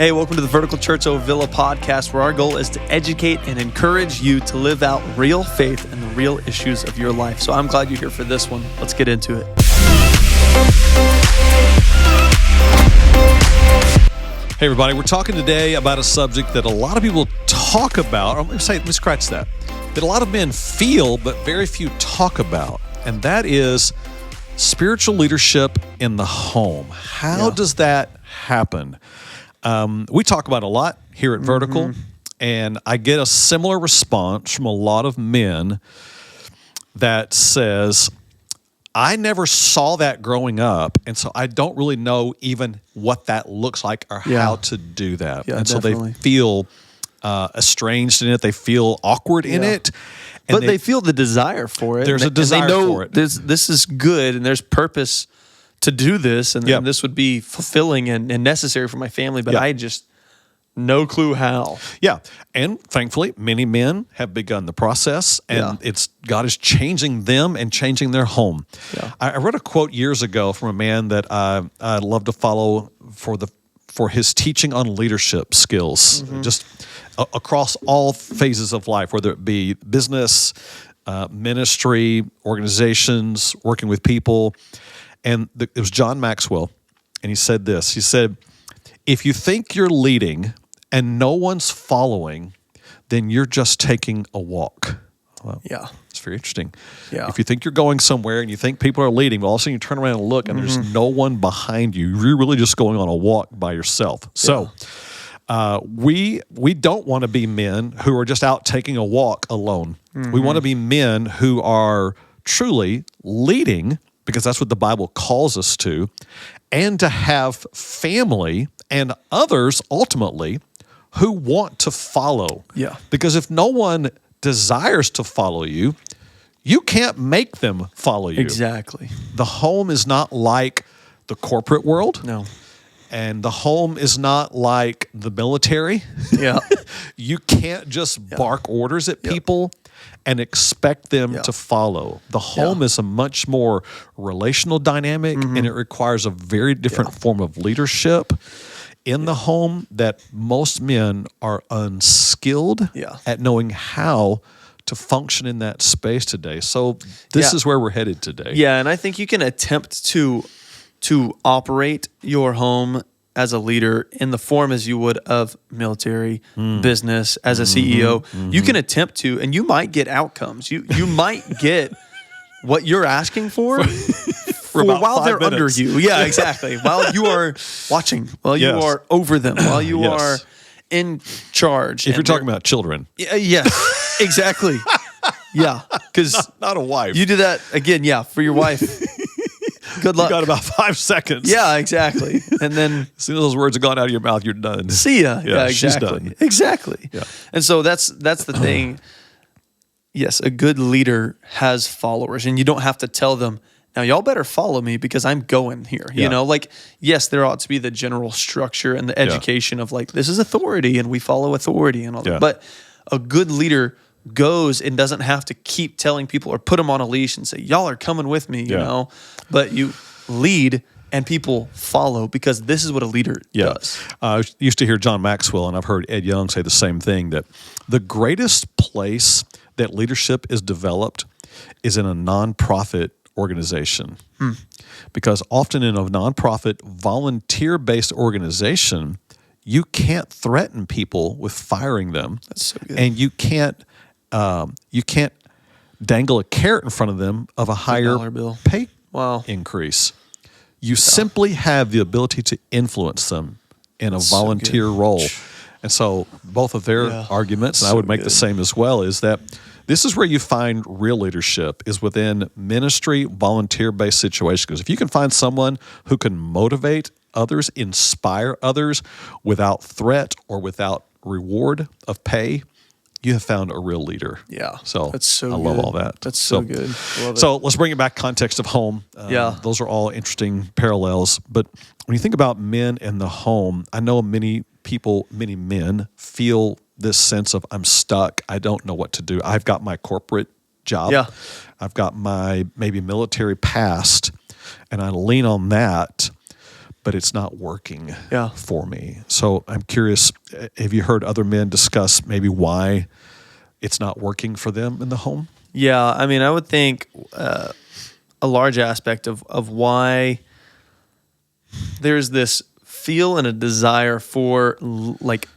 Hey, welcome to the Vertical Church Ovilla podcast, where our goal is to educate and encourage you to live out real faith and the real issues of your life. So I'm glad you're here for this one. Let's get into it. Hey everybody, we're talking today about a subject that a lot of people talk about, or let me scratch that a lot of men feel but very few talk about, and that is spiritual leadership in the home. How does that happen? We talk about it a lot here at Vertical, and I get a similar response from a lot of men that says, I never saw that growing up, and so I don't really know even what that looks like or how to do that. Yeah, and definitely. So they feel estranged in it. They feel awkward in it. And But they feel the desire for it. There's a and they desire know for it. This is good, and there's purpose to do this, and this would be fulfilling and necessary for my family, but I just no clue how. Yeah, and thankfully, many men have begun the process, and God is changing them and changing their home. Yeah. I read a quote years ago from a man that I love to follow for his teaching on leadership skills, just across all phases of life, whether it be business, ministry, organizations, working with people. And it was John Maxwell, and he said this. He said, if you think you're leading and no one's following, then you're just taking a walk. Well, it's very interesting. Yeah. If you think you're going somewhere and you think people are leading, but all of a sudden you turn around and look and there's no one behind you, you're really just going on a walk by yourself. So we don't want to be men who are just out taking a walk alone. We want to be men who are truly leading, because that's what the Bible calls us to, and to have family and others ultimately who want to follow. Yeah. Because if no one desires to follow you, you can't make them follow you. Exactly. The home is not like the corporate world. No. And the home is not like the military. Yeah. You can't just bark orders at people and expect them to follow. The home is a much more relational dynamic, and it requires a very different form of leadership in the home that most men are unskilled at knowing how to function in that space today. So this is where we're headed today. Yeah, and I think you can attempt to operate your home as a leader in the form as you would of military, business, as a CEO. You can attempt to, and you might get outcomes. You might get what you're asking for while they're under you. Yeah, exactly. While you are watching, while you are over them, while you are in charge. If you're talking about children. Yes, exactly. Yeah, because not a wife. You do that again, for your wife. Good luck. You got about 5 seconds. Yeah, exactly. And then as soon as those words have gone out of your mouth, you're done. See ya. Yeah, exactly. She's done. Exactly. Yeah. And so that's the thing. Yes, a good leader has followers, and you don't have to tell them, now y'all better follow me because I'm going here. You know, like, yes, there ought to be the general structure and the education of like, this is authority and we follow authority and all that. But a good leader goes and doesn't have to keep telling people or put them on a leash and say, y'all are coming with me, you know, but you lead and people follow because this is what a leader does. I used to hear John Maxwell, and I've heard Ed Young say the same thing, that the greatest place that leadership is developed is in a nonprofit organization. Because often in a nonprofit, volunteer-based organization, you can't threaten people with firing them. That's so good. And you can't dangle a carrot in front of them of a higher pay increase. You simply have the ability to influence them in a volunteer role. And so both of their arguments, and I would make the same as well, is that this is where you find real leadership, is within ministry, volunteer-based situations. Because if you can find someone who can motivate others, inspire others without threat or without reward of pay, you have found a real leader. Yeah. So that's so I love good. all that. That's so good. Love it. So let's bring it back context of home. Those are all interesting parallels. But when you think about men in the home, I know many men feel this sense of, I'm stuck. I don't know what to do. I've got my corporate job. Yeah. I've got my maybe military past, and I lean on that. but it's not working Yeah. for me. So I'm curious, have you heard other men discuss maybe why it's not working for them in the home? Yeah, I mean, I would think a large aspect of why there's this feel and a desire for like,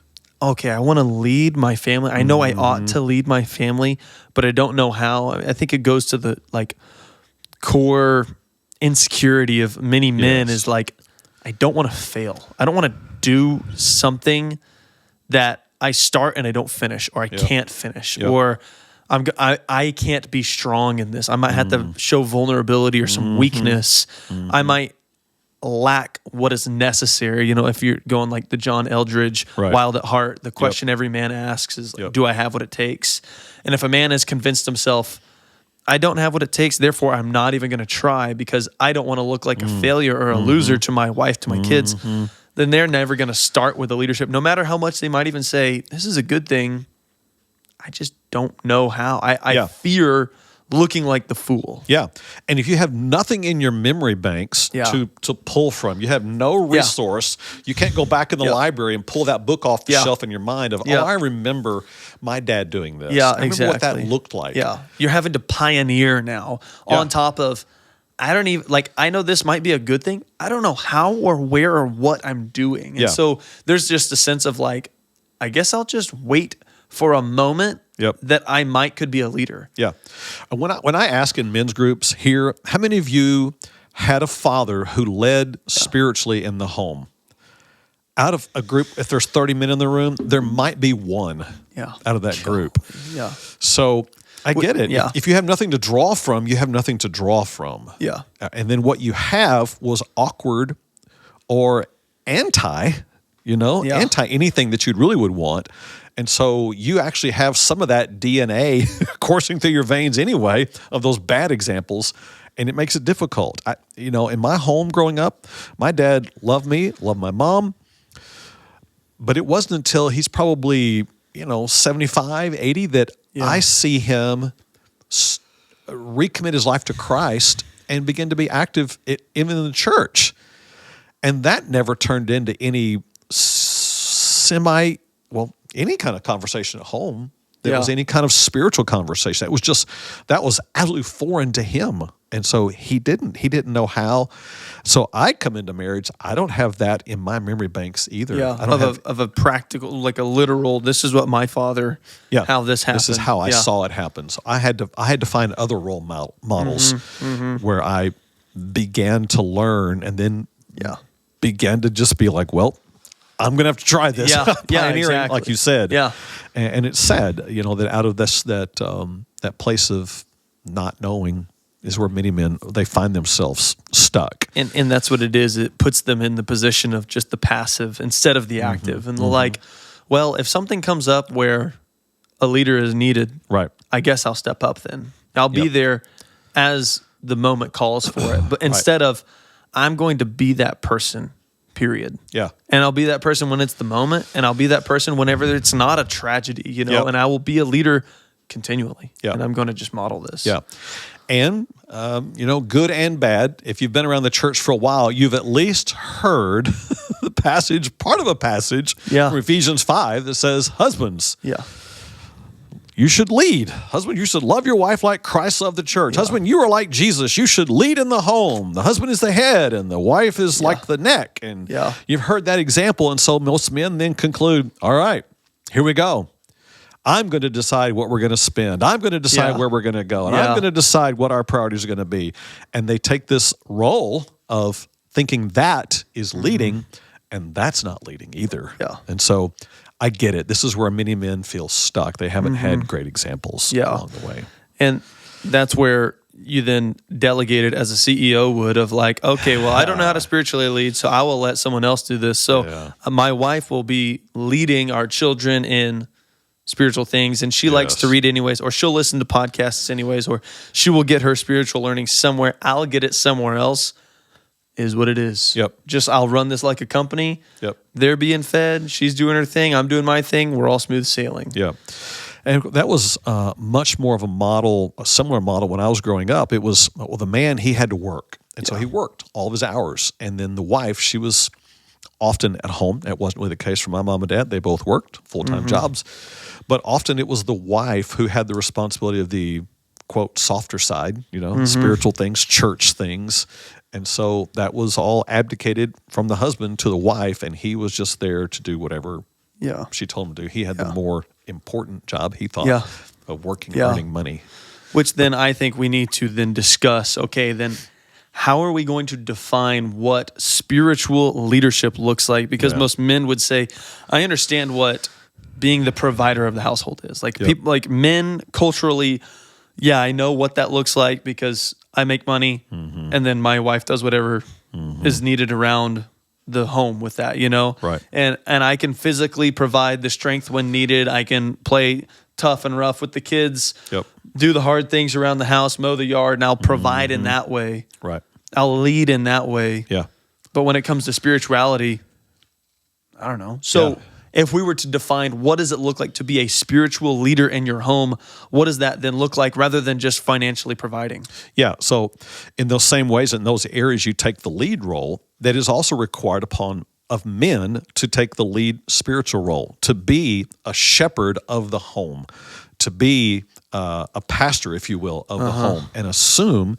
okay, I want to lead my family. I know I ought to lead my family, but I don't know how. I think it goes to the like core insecurity of many men is like, I don't want to fail. I don't want to do something that I start and I don't finish, or I can't finish, or I can't be strong in this. I might have to show vulnerability or some weakness. I might lack what is necessary. You know, if you're going like the John Eldridge, Wild at Heart, the question every man asks is, like, do I have what it takes? And if a man has convinced himself, I don't have what it takes, therefore I'm not even going to try because I don't want to look like a failure or a loser to my wife, to my kids, then they're never going to start with the leadership. No matter how much they might even say, this is a good thing, I just don't know how. I fear looking like the fool. Yeah. And if you have nothing in your memory banks to pull from, you have no resource, you can't go back in the library and pull that book off the shelf in your mind of, I remember my dad doing this. Yeah, I remember what that looked like. Yeah. You're having to pioneer now on top of, I don't even, like, I know this might be a good thing. I don't know how or where or what I'm doing. And so there's just a sense of like, I guess I'll just wait for a moment that I could be a leader. Yeah. When I ask in men's groups here, how many of you had a father who led spiritually in the home? Out of a group, if there's 30 men in the room, there might be one out of that group. Yeah. So I get it. Yeah. If you have nothing to draw from, you have nothing to draw from. Yeah. And then what you have was awkward or anti anything that you really would want. And so you actually have some of that DNA coursing through your veins anyway of those bad examples, and it makes it difficult. In my home growing up, my dad loved me, loved my mom, but it wasn't until he's probably, 75, 80 that I see him recommit his life to Christ and begin to be active even in the church. And that never turned into any any kind of conversation at home that was any kind of spiritual conversation. That was absolutely foreign to him. And so he didn't know how. So I come into marriage, I don't have that in my memory banks either. Yeah, I don't of a practical, like a literal, this is what my father, how this happened. This is how I saw it happen. So I had to find other role models where I began to learn and then began to just be like, well, I'm going to have to try this. Pioneering, like you said. Yeah. And it's sad, that out of that place of not knowing is where many men, they find themselves stuck. And that's what it is. It puts them in the position of just the passive instead of the active. And they're like, well, if something comes up where a leader is needed, I guess I'll step up then. I'll be there as the moment calls for it. But instead of, I'm going to be that person, period. Yeah. And I'll be that person when it's the moment, and I'll be that person whenever it's not a tragedy, and I will be a leader continually. Yeah. And I'm going to just model this. Yeah. And, good and bad, if you've been around the church for a while, you've at least heard part of a passage from Ephesians 5 that says, husbands, you should lead. Husband, you should love your wife like Christ loved the church. Husband, you are like Jesus. You should lead in the home. The husband is the head and the wife is like the neck. And you've heard that example. And so most men then conclude, all right, here we go. I'm going to decide what we're going to spend. I'm going to decide where we're going to go. And I'm going to decide what our priorities are going to be. And they take this role of thinking that is leading, and that's not leading either. Yeah. And so I get it. This is where many men feel stuck. They haven't had great examples along the way. And that's where you then delegate it as a CEO would of like, okay, well, I don't know how to spiritually lead, so I will let someone else do this. So my wife will be leading our children in spiritual things, and she likes to read anyways, or she'll listen to podcasts anyways, or she will get her spiritual learning somewhere. I'll get it somewhere else. Is what it is. Yep. Just I'll run this like a company. Yep. They're being fed. She's doing her thing. I'm doing my thing. We're all smooth sailing. Yeah. And that was much more of a similar model when I was growing up. It was, the man, he had to work. And so he worked all of his hours. And then the wife, she was often at home. That wasn't really the case for my mom and dad. They both worked full-time jobs. But often it was the wife who had the responsibility of the, quote, softer side, spiritual things, church things. And so that was all abdicated from the husband to the wife, and he was just there to do whatever she told him to do. He had the more important job, he thought, of working and earning money. Which then I think we need to then discuss, okay, then how are we going to define what spiritual leadership looks like? Because most men would say, I understand what being the provider of the household is. Like people, like men culturally, I know what that looks like because I make money and then my wife does whatever is needed around the home with that, Right. And I can physically provide the strength when needed. I can play tough and rough with the kids, do the hard things around the house, mow the yard, and I'll provide in that way. Right. I'll lead in that way. Yeah. But when it comes to spirituality, I don't know. So if we were to define what does it look like to be a spiritual leader in your home, what does that then look like rather than just financially providing? Yeah. So in those same ways, in those areas you take the lead role, that is also required of men to take the lead spiritual role, to be a shepherd of the home, to be a pastor, if you will, of the home, and assume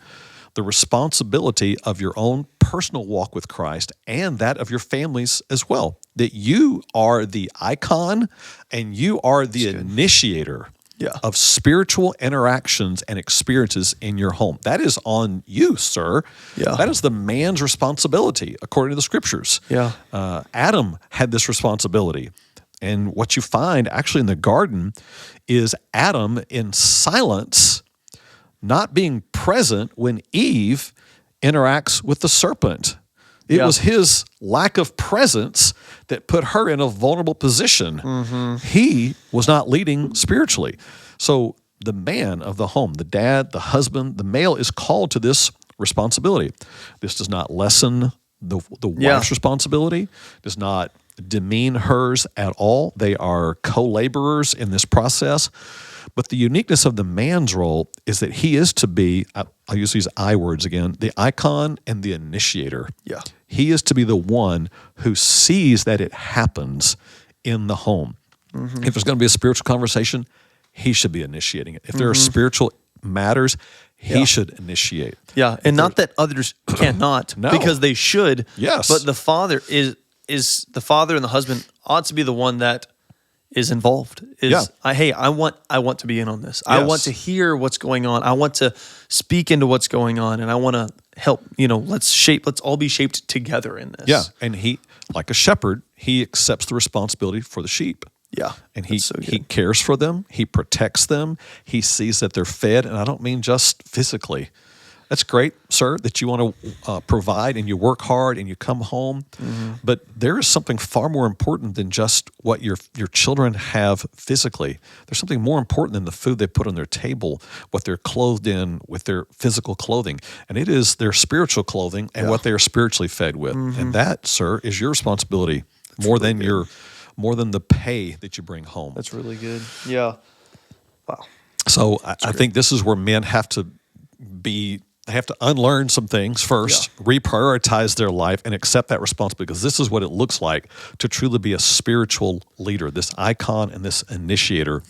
the responsibility of your own personal walk with Christ and that of your families as well. That you are the icon and you are the initiator of spiritual interactions and experiences in your home. That is on you, sir. Yeah. That is the man's responsibility, according to the scriptures. Yeah. Adam had this responsibility. And what you find actually in the garden is Adam in silence, not being present when Eve interacts with the serpent. It was his lack of presence that put her in a vulnerable position. He was not leading spiritually. So the man of the home, the dad, the husband, the male is called to this responsibility. This does not lessen the wife's responsibility, does not demean hers at all. They are co-laborers in this process. But the uniqueness of the man's role is that he is to be, I'll use these I words again, the icon and the initiator. Yeah. He is to be the one who sees that it happens in the home. If there's going to be a spiritual conversation, he should be initiating it. If there are spiritual matters, he should initiate. Yeah, and not that others cannot, because they should. Yes. But the father is the father and the husband ought to be the one that is involved. I want to be in on this. I want to hear what's going on. I want to speak into what's going on, and I want to help. Let's all be shaped together in this. Yeah, and he, like a shepherd, he accepts the responsibility for the sheep. Yeah, and he cares for them. He protects them. He sees that they're fed, and I don't mean just physically. That's great, sir, that you want to provide and you work hard and you come home. But there is something far more important than just what your children have physically. There's something more important than the food they put on their table, what they're clothed in with their physical clothing. And it is their spiritual clothing and what they are spiritually fed with. And that, sir, is your responsibility more than the pay that you bring home. That's really good. Yeah. Wow. So I think this is where men have to unlearn some things first, reprioritize their life, and accept that responsibility, because this is what it looks like to truly be a spiritual leader, this icon and this initiator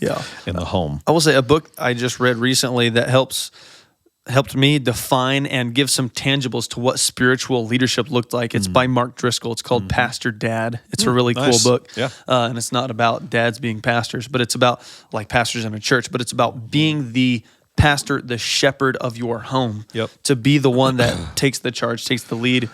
in the home. I will say a book I just read recently that helped me define and give some tangibles to what spiritual leadership looked like. It's by Mark Driscoll. It's called Pastor Dad. It's a really cool book. Yeah. And it's not about dads being pastors, but it's about like pastors in a church, but it's about being the pastor, the shepherd of your home, to be the one that takes the charge, takes the lead,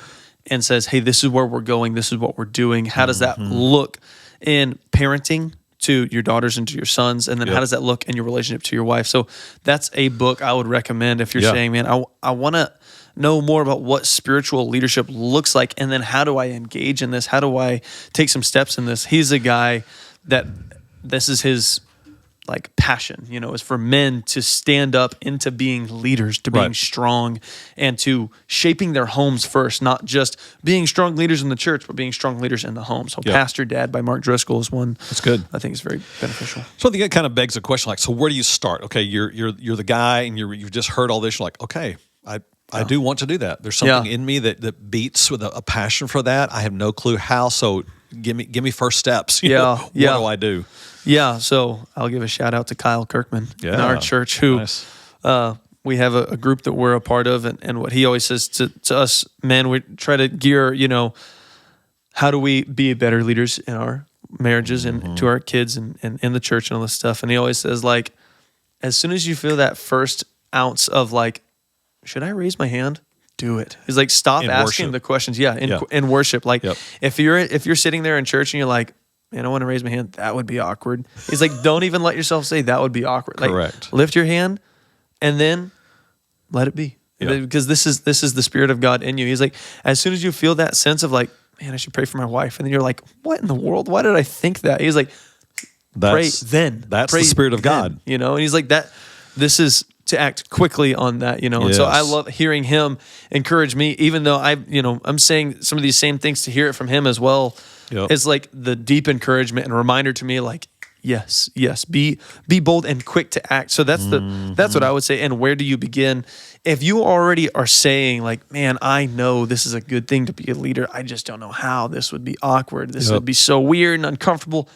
and says, hey, this is where we're going, this is what we're doing. How does that look in parenting to your daughters and to your sons? And then how does that look in your relationship to your wife? So that's a book I would recommend if you're saying, man, I want to know more about what spiritual leadership looks like, and then how do I engage in this? How do I take some steps in this? He's a guy that this is his passion, is for men to stand up into being leaders, to being strong, and to shaping their homes first, not just being strong leaders in the church, but being strong leaders in the home. So Pastor Dad by Mark Driscoll is one that's good. I think is very beneficial. So I think it kind of begs the question, so where do you start? Okay, you're the guy, and you've just heard all this. You're like, okay, I do want to do that. There's something in me that beats with a passion for that. I have no clue how. So give me first steps. You know, what do I do? Yeah. So I'll give a shout out to Kyle Kirkman in our church, who we have a group that we're a part of, and what he always says to us, man, we try to gear, how do we be better leaders in our marriages and to our kids and in the church and all this stuff. And he always says, like, as soon as you feel that first ounce of like, should I raise my hand? Do it. He's like, stop asking the questions. Yeah, in worship. Like, if you're sitting there in church and you're like, man, I want to raise my hand, that would be awkward. He's like, don't even let yourself say that would be awkward. Correct. Like, lift your hand and then let it be. Because this is the Spirit of God in you. He's like, as soon as you feel that sense of like, man, I should pray for my wife, and then you're like, what in the world? Why did I think that? He's like, pray then. That's the Spirit of God. And he's like, this is to act quickly on that, And so I love hearing him encourage me, even though I'm saying some of these same things, to hear it from him as well. It's like the deep encouragement and reminder to me, like, yes, be bold and quick to act. So that's that's what I would say. And where do you begin? If you already are saying like, man, I know this is a good thing to be a leader, I just don't know how. This would be awkward. This would be so weird and uncomfortable.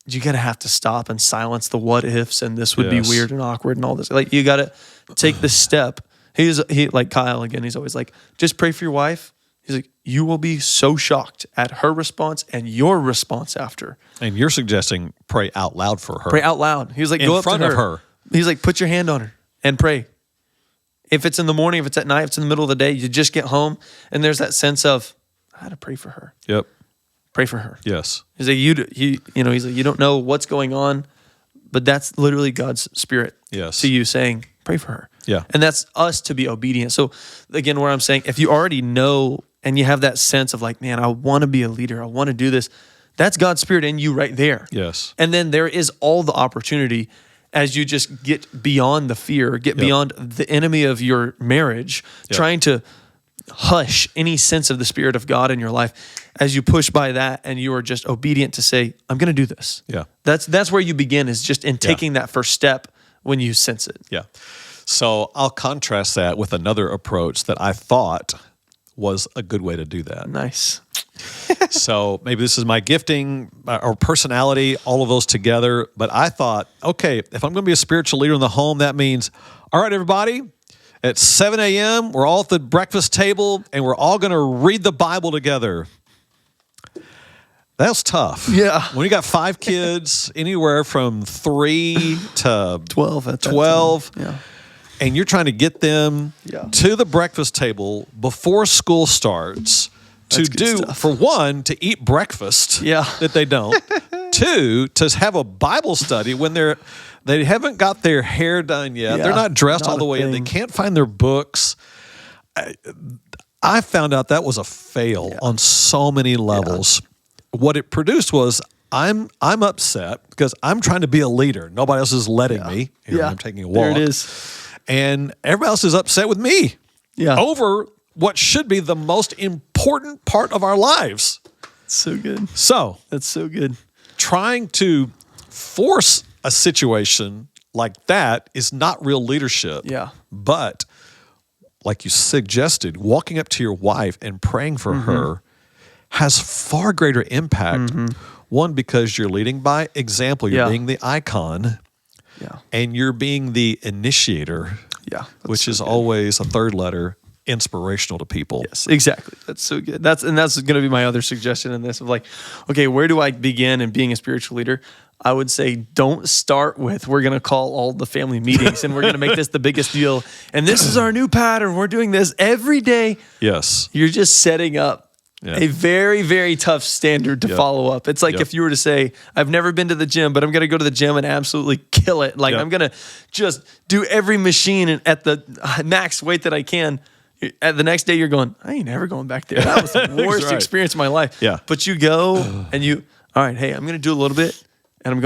You gotta have to stop and silence the what ifs, and this would be weird and awkward and all this. Like, you gotta take the step. He like Kyle again. He's always like, just pray for your wife. He's like, you will be so shocked at her response and your response after. And you're suggesting pray out loud for her. Pray out loud. He's like, go up front to of her. He's like, put your hand on her and pray. If it's in the morning, if it's at night, if it's in the middle of the day, you just get home and there's that sense of, I had to pray for her. Yep. Pray for her. Yes. He's like, he's like, you don't know what's going on, but that's literally God's Spirit to you saying, pray for her. Yeah. And that's us to be obedient. So again, where I'm saying, if you already know and you have that sense of like, man, I want to be a leader, I want to do this, that's God's Spirit in you right there. Yes. And then there is all the opportunity as you just get beyond the fear, get beyond the enemy of your marriage, trying to hush any sense of the Spirit of God in your life. As you push by that and you are just obedient to say, I'm going to do this. Yeah. That's where you begin, is just in taking that first step when you sense it. Yeah. So I'll contrast that with another approach that I thought was a good way to do that. Nice. So maybe this is my gifting or personality, all of those together. But I thought, okay, if I'm going to be a spiritual leader in the home, that means, all right, everybody, at 7 a.m., we're all at the breakfast table and we're all going to read the Bible together. That's tough. Yeah. When you got 5 kids, anywhere from 3 to 12. Yeah. And you're trying to get them to the breakfast table before school starts to do, for one, to eat breakfast that they don't. 2, to have a Bible study when they haven't got their hair done yet. They're not dressed all the way in. They can't find their books. I found out that was a fail on so many levels. What it produced was I'm upset because I'm trying to be a leader. Nobody else is letting me. I'm taking a walk. There it is. And everybody else is upset with me over what should be the most important part of our lives. So good. So that's so good. Trying to force a situation like that is not real leadership. Yeah. But like you suggested, walking up to your wife and praying for her has far greater impact. One, because you're leading by example. You're being the icon. Yeah. And you're being the initiator. Yeah. Which is always a third letter, inspirational to people. Yes, exactly. That's so good. That's going to be my other suggestion in this of like, okay, where do I begin in being a spiritual leader? I would say don't start with, we're going to call all the family meetings and we're going to make this the biggest deal. And this is our new pattern. We're doing this every day. Yes. You're just setting up a very, very tough standard to follow up. It's like if you were to say, I've never been to the gym, but I'm going to go to the gym and absolutely kill it. Like I'm going to just do every machine at the max weight that I can. At the next day, you're going, I ain't never going back there. That was the worst experience of my life. Yeah. But you go and all right, hey, I'm going to do a little bit and I'm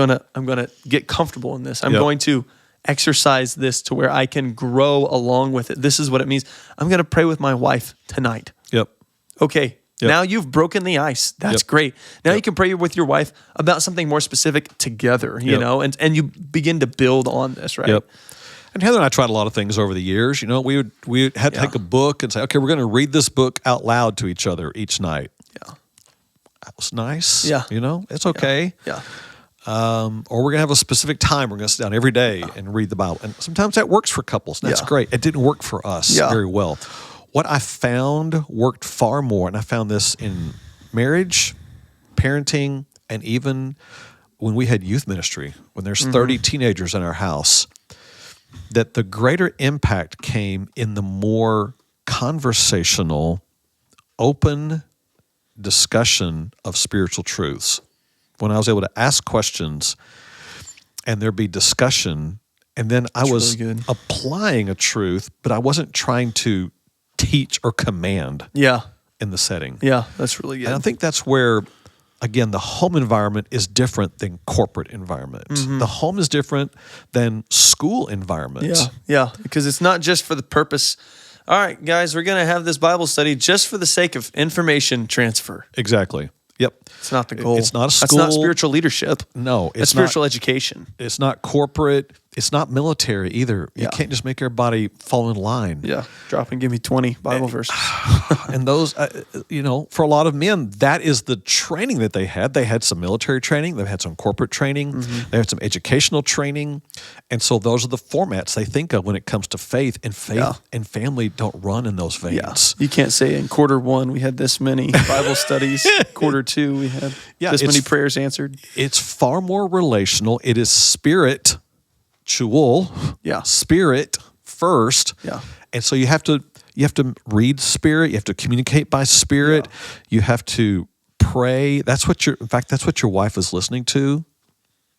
going to get comfortable in this. I'm going to exercise this to where I can grow along with it. This is what it means. I'm going to pray with my wife tonight. Yep. Okay. Now you've broken the ice. That's great. Now you can pray with your wife about something more specific together, you know, and you begin to build on this, right? Yep. And Heather and I tried a lot of things over the years. You know, we had to take a book and say, okay, we're going to read this book out loud to each other each night. Yeah. That was nice. Yeah. You know, it's okay. Yeah. Or we're going to have a specific time. We're going to sit down every day and read the Bible. And sometimes that works for couples. And that's great. It didn't work for us very well. What I found worked far more, and I found this in marriage, parenting, and even when we had youth ministry, when there's 30 teenagers in our house, that the greater impact came in the more conversational, open discussion of spiritual truths. When I was able to ask questions and there'd be discussion, and then I was really good. applying a truth, but I wasn't trying to teach or command in the setting. Yeah, that's really good. And I think that's where, again, the home environment is different than corporate environment. The home is different than school environments. Yeah, because it's not just for the purpose. All right, guys, we're going to have this Bible study just for the sake of information transfer. Exactly. Yep. It's not the goal. It's not a school. That's not spiritual leadership. No. It's spiritual education. It's not corporate. It's not military either. You can't just make everybody fall in line. Yeah. Drop and give me 20 Bible verses. And those, for a lot of men, that is the training that they had. They had some military training. They had some corporate training. They had some educational training. And so those are the formats they think of when it comes to faith. And faith and family don't run in those veins. You can't say in quarter 1 we had this many Bible studies. Quarter 2 we had this many prayers answered. It's far more relational. It is spiritual. Spirit first. Yeah. And so you have to read spirit, you have to communicate by spirit, you have to pray. That's what your wife is listening to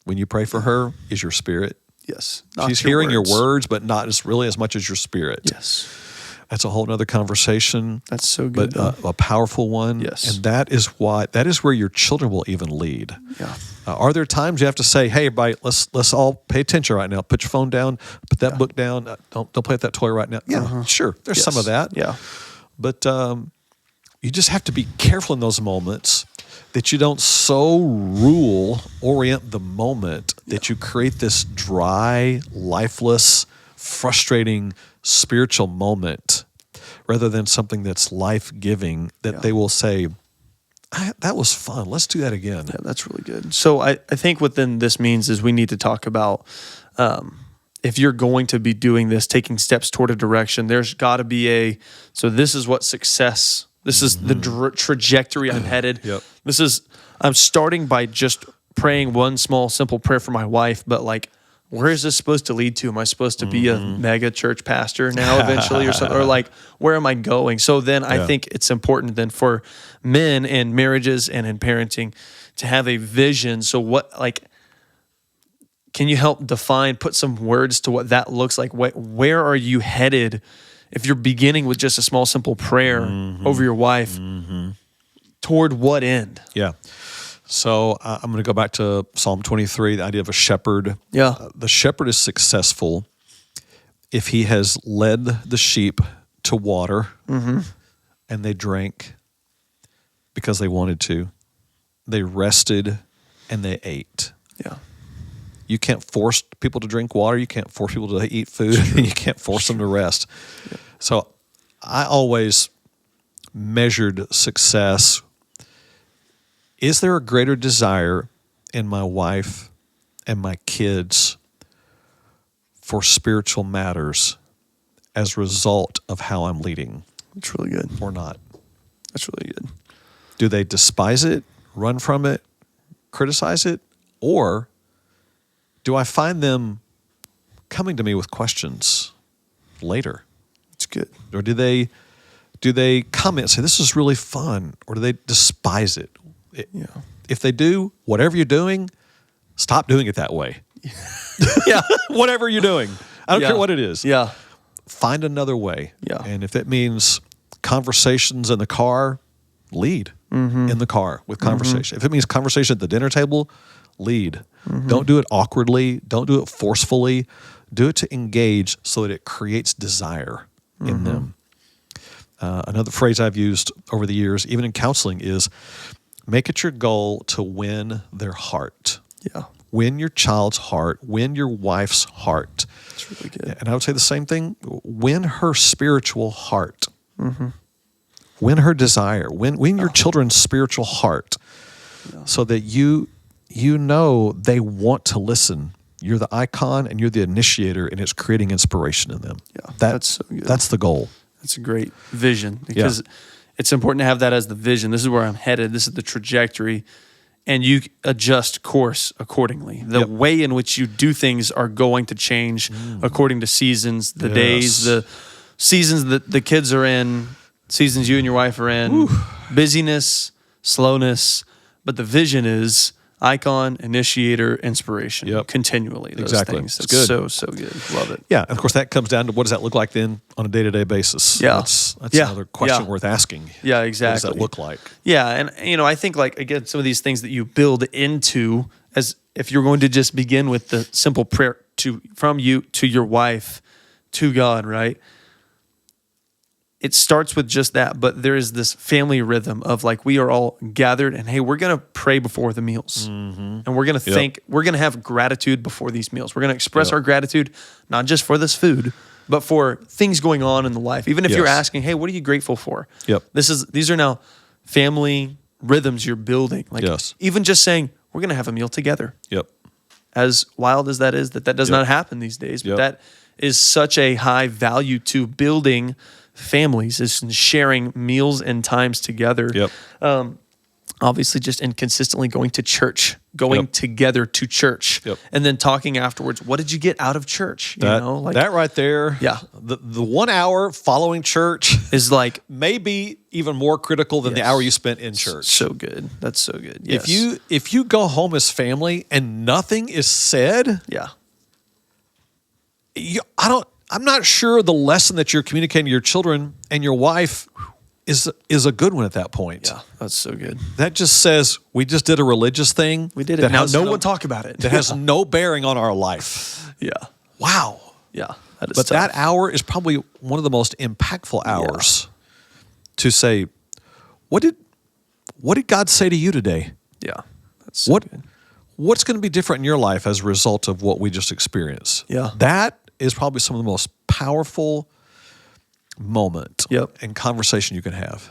when you pray for her, is your spirit. Yes. She's hearing your words, but not as really as much as your spirit. Yes. That's a whole other conversation. That's so good. But a powerful one. Yes. And that is where your children will even lead. Yeah. Are there times you have to say, hey, everybody, let's all pay attention right now. Put your phone down. Put that book down. Don't play with that toy right now. Yeah, sure. There's some of that. Yeah. But you just have to be careful in those moments that you don't so orient the moment that you create this dry, lifeless, frustrating spiritual moment rather than something that's life-giving that they will say, that was fun. Let's do that again. Yeah, that's really good. So I think what then this means is we need to talk about if you're going to be doing this, taking steps toward a direction, there's got to be so this is what success, this is the trajectory I'm headed. Yep. I'm starting by just praying one small, simple prayer for my wife, but like, where is this supposed to lead to? Am I supposed to be a mega church pastor now eventually or something? Or like, where am I going? So then I think it's important then for men in marriages and in parenting to have a vision. So can you help define, put some words to what that looks like? Where are you headed if you're beginning with just a small, simple prayer over your wife? Toward what end? Yeah. So I'm going to go back to Psalm 23, the idea of a shepherd. Yeah. The shepherd is successful if he has led the sheep to water and they drank because they wanted to. They rested and they ate. Yeah. You can't force people to drink water. You can't force people to eat food. You can't force them to rest. Yeah. So I always measured success. Is there a greater desire in my wife and my kids for spiritual matters as a result of how I'm leading? That's really good. Or not? That's really good. Do they despise it, run from it, criticize it? Or do I find them coming to me with questions later? It's good. Or do they comment and say, this is really fun? Or do they despise it? If they do, whatever you're doing, stop doing it that way. Yeah. Whatever you're doing. I don't care what it is. Yeah. Find another way. Yeah. And if that means conversations in the car, lead in the car with conversation. If it means conversation at the dinner table, lead. Don't do it awkwardly. Don't do it forcefully. Do it to engage so that it creates desire in them. Another phrase I've used over the years, even in counseling, is make it your goal to win their heart. Yeah. win your child's heart, win your wife's heart. That's really good. And I would say the same thing, win her spiritual heart. Win her desire, win your children's spiritual heart, so that you know they want to listen. You're the icon and you're the initiator, and it's creating inspiration in them. Yeah, that's so good. That's the goal. That's a great vision, because it's important to have that as the vision. This is where I'm headed. This is the trajectory, and you adjust course accordingly. The way in which you do things are going to change according to seasons, the days, the seasons that the kids are in, seasons you and your wife are in, busyness, slowness, but the vision is icon, initiator, inspiration, continually. Those things. That's good. So good. Love it. Yeah, and of course that comes down to what does that look like then on a day-to-day basis? Yeah. That's another question worth asking. Yeah, exactly. What does that look like? Yeah, and I think, like, again, some of these things that you build into, as if you're going to just begin with the simple prayer from you to your wife to God, right? It starts with just that, but there is this family rhythm of, like, we are all gathered and, hey, we're going to pray before the meals. And we're going to think, we're going to have gratitude before these meals. We're going to express our gratitude, not just for this food, but for things going on in the life. Even if you're asking, hey, what are you grateful for? These are now family rhythms you're building. Like, even just saying, we're going to have a meal together. As wild as that is, that does not happen these days, but that is such a high value to building families, is sharing meals and times together. Obviously, just and consistently going to church, going together to church, and then talking afterwards. What did you get out of church? That right there. The 1 hour following church is like maybe even more critical than the hour you spent in church. So good. That's so good. Yes. If you go home as family and nothing is said, I'm not sure the lesson that you're communicating to your children and your wife is a good one at that point. Yeah, that's so good. That just says we just did a religious thing. We did it. Now no one talk about it. That has no bearing on our life. Wow. Yeah. But tough. That hour is probably one of the most impactful hours to say, what did God say to you today? Yeah. That's so good. What's going to be different in your life as a result of what we just experienced? That is probably some of the most powerful moment and conversation you can have.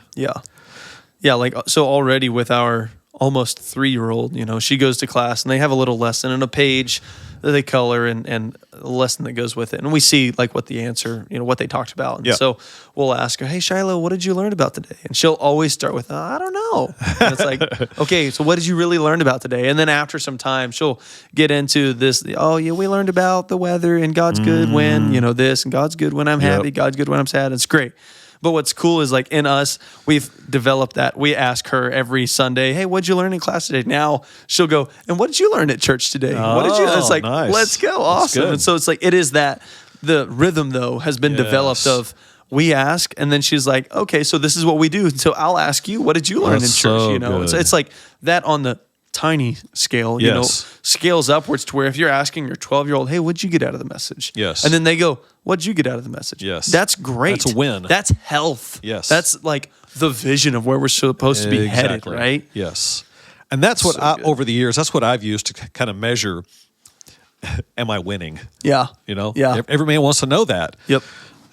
Like, so already with our almost 3-year-old, she goes to class and they have a little lesson and a page that they color and a lesson that goes with it. And we see, like, what the answer, what they talked about. And so we'll ask her, hey, Shiloh, what did you learn about today? And she'll always start with, I don't know. And it's like, okay, so what did you really learn about today? And then after some time, she'll get into this, we learned about the weather and God's good when, this, and God's good when I'm happy, God's good when I'm sad. It's great. But what's cool is, like, in us, we've developed that. We ask her every Sunday, hey, what'd you learn in class today? Now she'll go, and what did you learn at church today? What did you? It's like, nice. Let's go. Awesome. And so it's like, it is that the rhythm, though, has been developed of we ask, and then she's like, okay, so this is what we do. So I'll ask you, what did you learn in church? So It's like that on the tiny scale, scales upwards to where if you're asking your 12-year-old, hey, what'd you get out of the message? And then they go, what'd you get out of the message? That's great. That's a win. That's health. That's like the vision of where we're supposed to be headed, right? And that's what over the years, that's what I've used to kind of measure, am I winning? Every man wants to know that.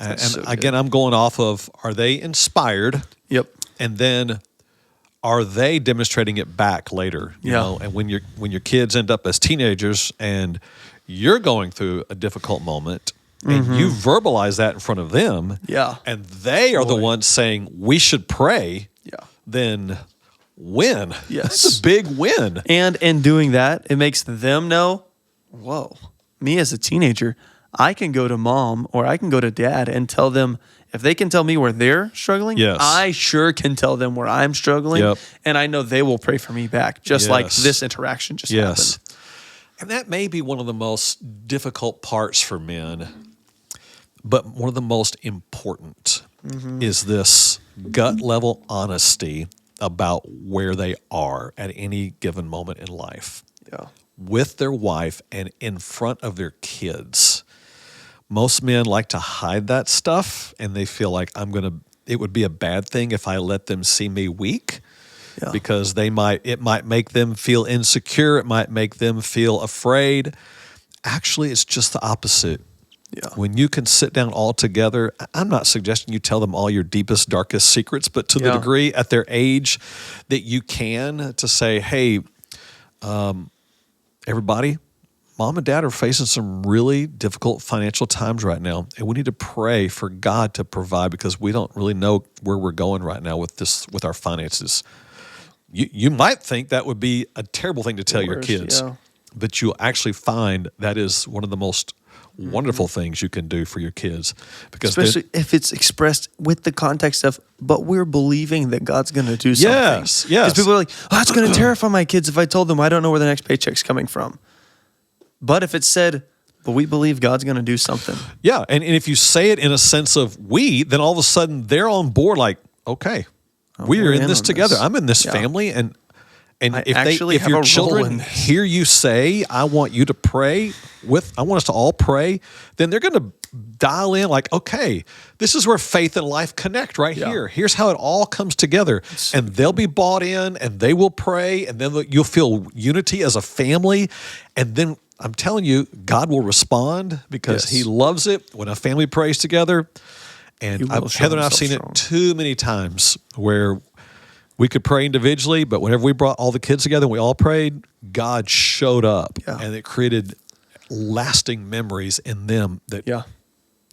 And so again, I'm going off of, are they inspired? And then, are they demonstrating it back later? You know? And when your kids end up as teenagers and you're going through a difficult moment and you verbalize that in front of them, and they are the ones saying we should pray, then win. That's a big win. And in doing that, it makes them know, whoa, me as a teenager, I can go to mom or I can go to dad and tell them, if they can tell me where they're struggling, I sure can tell them where I'm struggling. And I know they will pray for me back, just like this interaction just happened. And that may be one of the most difficult parts for men, but one of the most important is this gut level honesty about where they are at any given moment in life with their wife and in front of their kids. Most men like to hide that stuff, and they feel like it would be a bad thing if I let them see me weak. Yeah. because it might make them feel insecure. It might make them feel afraid. Actually, it's just the opposite. Yeah. When you can sit down all together, I'm not suggesting you tell them all your deepest, darkest secrets, but to the degree at their age that you can, to say, hey, everybody, Mom and Dad are facing some really difficult financial times right now, and we need to pray for God to provide because we don't really know where we're going right now with our finances. You might think that would be a terrible thing to tell your kids, but you'll actually find that is one of the most wonderful things you can do for your kids, because especially if it's expressed with the context of, but we're believing that God's going to do something. Yes. Because people are like, oh, that's going to terrify my kids if I told them I don't know where the next paycheck's coming from. But if it's said, but we believe God's going to do something. Yeah, and if you say it in a sense of we, then all of a sudden they're on board like, okay, we're in this together. I'm in this family, and if your children hear you say, I want you to pray I want us to all pray, then they're going to dial in like, okay, this is where faith and life connect right here. Here's how it all comes together. And they'll be bought in, and they will pray, and then you'll feel unity as a family. And then I'm telling you, God will respond because he loves it when a family prays together. And Heather and I've seen it too many times where we could pray individually, but whenever we brought all the kids together and we all prayed, God showed up, and it created lasting memories in them that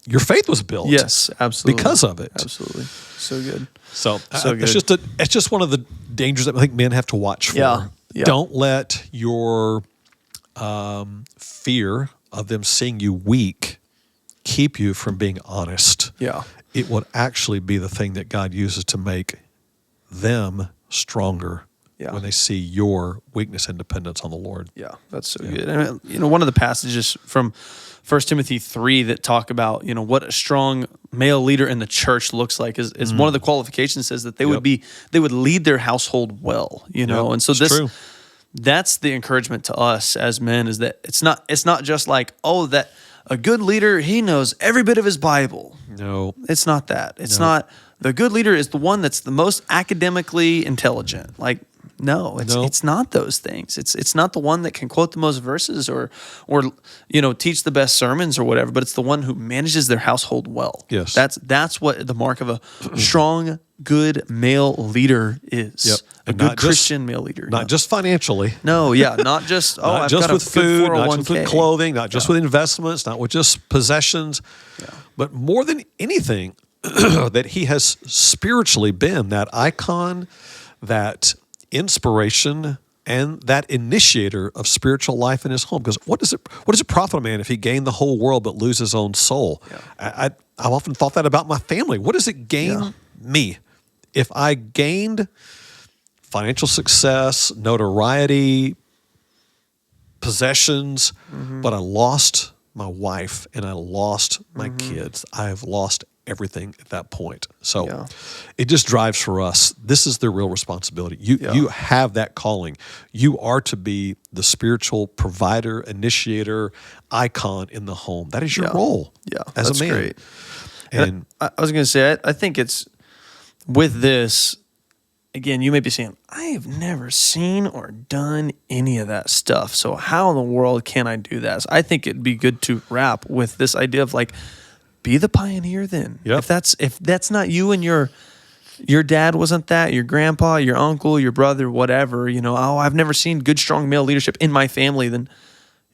your faith was built. Yes, absolutely. Because of it. Absolutely. So good. So good. It's just one of the dangers that I think men have to watch for. Yeah. Don't let your fear of them seeing you weak keep you from being honest. Yeah. It would actually be the thing that God uses to make them stronger when they see your weakness and dependence on the Lord. Yeah, that's so good. And one of the passages from 1 Timothy 3 that talk about, what a strong male leader in the church looks like is one of the qualifications says that they would lead their household well, and so that's the encouragement to us as men, is that it's not just like, that a good leader, he knows every bit of his Bible. No. It's not that. It's not. The good leader is the one that's the most academically intelligent. Like, no, it's not those things. It's not the one that can quote the most verses or teach the best sermons or whatever, but it's the one who manages their household well. Yes. That's what the mark of a strong, good male leader is. Yep. A good Christian male leader. Not just financially. No, not just not I've just got with a food, good 401k. not just with clothing, not just with investments, not with just possessions, but more than anything, that he has spiritually been that icon, that inspiration, and that initiator of spiritual life in his home. Because what does it profit a man if he gained the whole world but lose his own soul? I've often thought that about my family. What does it gain me if I gained financial success, notoriety, possessions, but I lost my wife and I lost my kids? I have lost everything at that point. So it just drives for us. This is the real responsibility. You have that calling. You are to be the spiritual provider, initiator, icon in the home. That is your role as a man. Great. And I was going to say, I think it's with this, again, you may be saying, I have never seen or done any of that stuff. So how in the world can I do that? So I think it'd be good to wrap with this idea of like, be the pioneer then. Yep. If that's not you and your dad wasn't that, your grandpa, your uncle, your brother, whatever, I've never seen good, strong male leadership in my family, then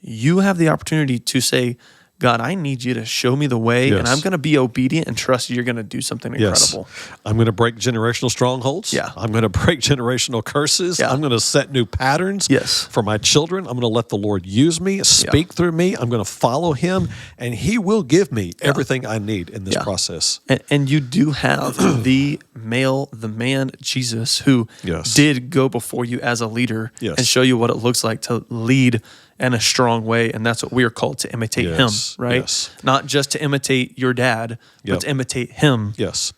you have the opportunity to say, God, I need you to show me the way, and I'm going to be obedient and trust you're going to do something incredible. I'm going to break generational strongholds. I'm going to break generational curses. I'm going to set new patterns for my children. I'm going to let the Lord use me, speak through me. I'm going to follow him, and he will give me everything I need in this process. And you do have the man, Jesus, who did go before you as a leader and show you what it looks like to lead in a strong way, and that's what we are called to imitate him, right? Not just to imitate your dad, but to imitate him. Yes.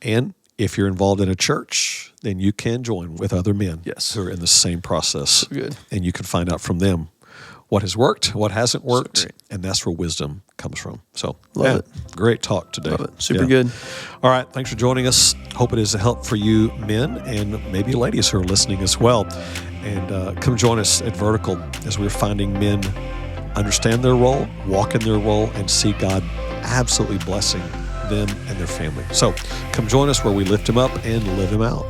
And if you're involved in a church, then you can join with other men who are in the same process. So good. And you can find out from them what has worked, what hasn't worked, great. and that's where wisdom comes from. So, Love it. Great talk today. Love it. Super good. All right. Thanks for joining us. Hope it is a help for you men and maybe ladies who are listening as well. And come join us at Vertical as we're finding men understand their role, walk in their role, and see God absolutely blessing them and their family. So come join us where we lift him up and live him out.